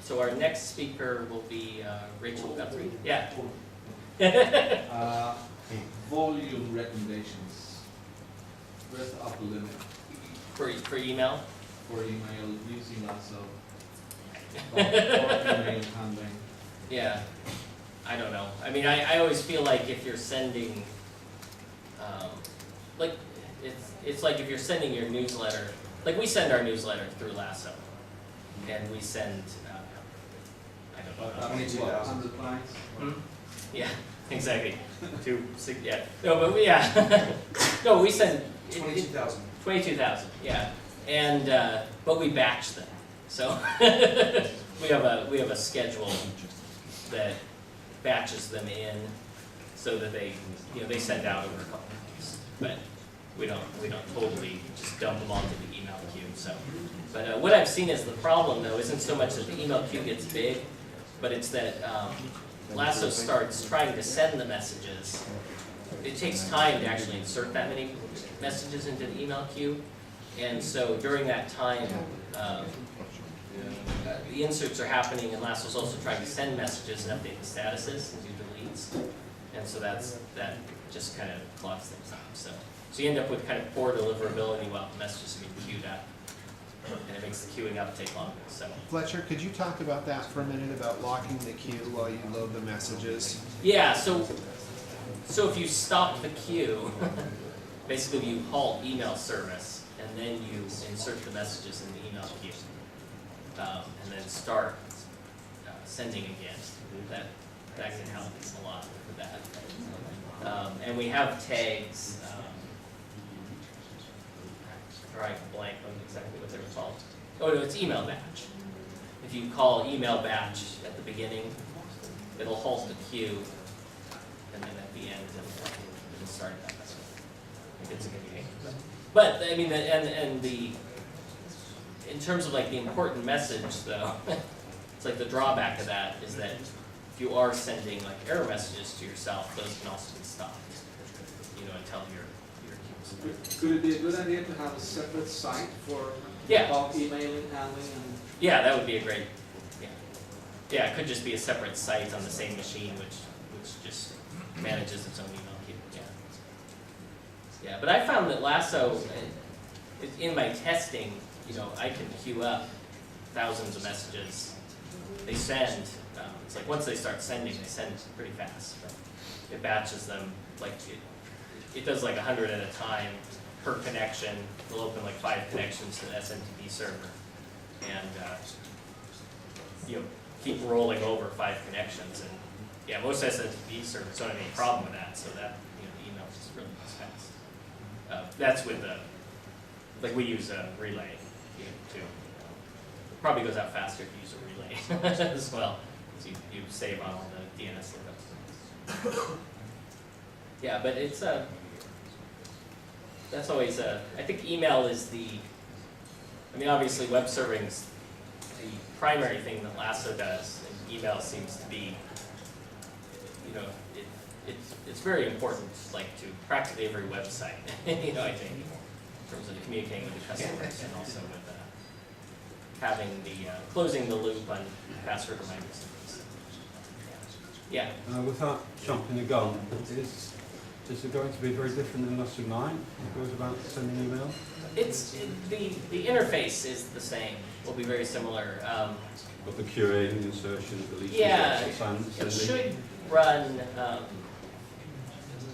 so our next speaker will be Rachel Guthrie. Yeah. Volume recommendations with upper limit For email? for email using Lasso or email handling. Yeah. I don't know. I mean, I always feel like if you're sending, like, it's like if you're sending your newsletter, like we send our newsletter through Lasso, and we send, I don't know. 100 clients? Yeah, exactly. Yeah. No, but we, yeah. No, we send 22,000. 22,000. Yeah, and but we batch them, so we have a schedule that batches them in, so that they they send out over a couple of days. But we don't totally just dump them onto the email queue. So, but what I've seen is the problem though isn't so much that the email queue gets big, but it's that Lasso starts trying to send the messages. It takes time to actually insert that many messages into the email queue, and so during that time, the inserts are happening, and Lasso's also trying to send messages and update the statuses and do deletes, and so that just kind of clogs things up. So you end up with kind of poor deliverability while the messages are being queued up, and it makes the queuing up take longer. So Fletcher, could you talk about that for a minute, about locking the queue while you load the messages? yeah, so if you stop the queue, basically you halt email service, and then you insert the messages in the email queue, and then start sending again. That can help a lot with that. And we have tags. Or I can blank on exactly what they're called. Oh no, it's email batch. If you call email batch at the beginning, it'll halt the queue, and then at the end it'll start that. I think it's a good thing. But I mean, in terms of like the important message though, it's like the drawback of that is that if you are sending like error messages to yourself, those can also be stopped. Until your queues. Could it be a good idea to have a separate site for bulk emailing, handling, and Yeah, that would be a great. Yeah, it could just be a separate site on the same machine, which just manages its own email queue. Yeah, but I found that Lasso, in my testing, I can queue up thousands of messages. They send. It's like once they start sending, they send pretty fast. It batches them like it does like 100 at a time per connection. It'll open like 5 connections to the SMTP server, and keep rolling over 5 connections. And yeah, most SMTP servers don't have any problem with that, so that the email just really goes fast. That's with like we use a relay too. It probably goes out faster if you use a relay as well, so you save on all the DNS lookups. Yeah, but it's that's always I think email is obviously web serving's the primary thing that Lasso does, and email seems to be, it's very important, like to practically every website, I think, in terms of communicating with the customers and also with having the, closing the loop on password reminders. Yeah. Without jumping the gun, is it going to be very different than LDC09? It goes about sending email? The interface is the same. Will be very similar. Got the queuing, insertion, deletion, Yeah, sending. it should run.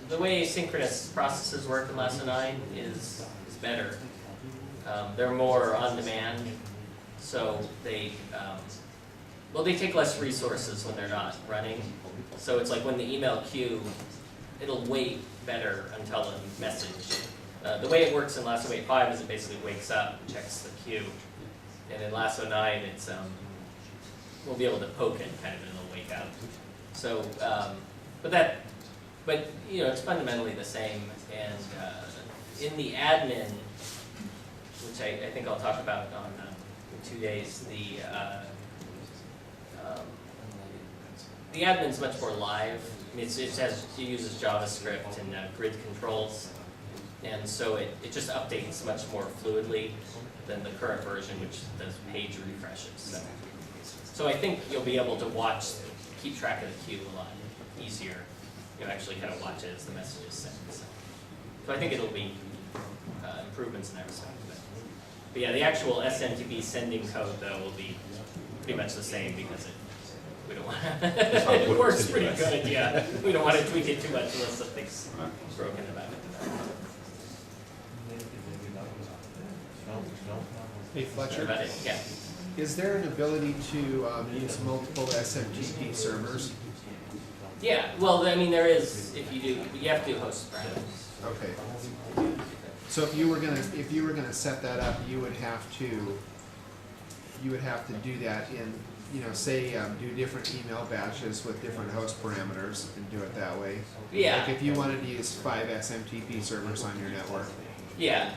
The way asynchronous processes work in LDC09 is better. They're more on demand, so they take less resources when they're not running. So it's like when the email queue, it'll wait better until a message. The way it works in Lasso 8.5 is it basically wakes up, checks the queue, and in Lasso 9, it's we'll be able to poke it kind of, and it'll wake up. So, but it's fundamentally the same. And in the admin, which I think I'll talk about on in 2 days, the admin's much more live. I mean, it uses JavaScript and grid controls, And so it just updates much more fluidly than the current version, which does page refreshes. So I think you'll be able to keep track of the queue a lot easier. You'll actually kind of watch it as the message is sent. So I think it'll be improvements in that respect. But yeah, the actual SMTP sending code though will be pretty much the same because we don't want to, it works pretty good, yeah. We don't want to tweak it too much unless something's broken about it. Hey Fletcher, About it, yeah. is there an ability to use multiple SMTP servers? Yeah, well, I mean, there is, if you do, you have to do host parameters. Okay. So if you were gonna set that up, you would have to do that in, you know, say do different email batches with different host parameters and do it that way. Yeah. Like if you wanted to use 5 SMTP servers on your network. Yeah,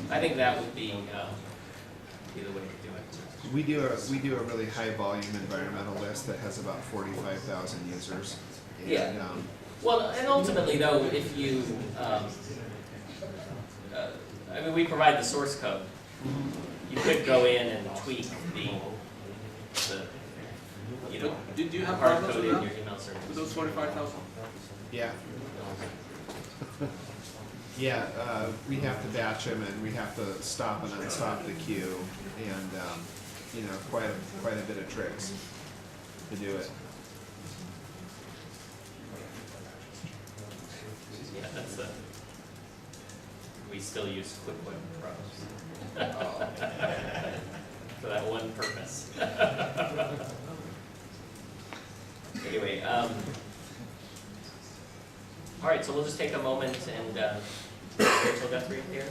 I think that would be the way to do it. We do a really high volume environmental list that has about 45,000 users. And, Yeah. Well, and ultimately though, if you, I mean, we provide the source code. You could go in and tweak the you know, Do you have hard problems code with in that? your email service. With those 45,000? yeah. Yeah, we have to batch them and we have to stop and unstop the queue and, you know, quite a bit of tricks to do it. Yeah, that's we still use QuickWeb Pros. For that one purpose. Anyway, all right, so we'll just take a moment and Rachel Guthrie here.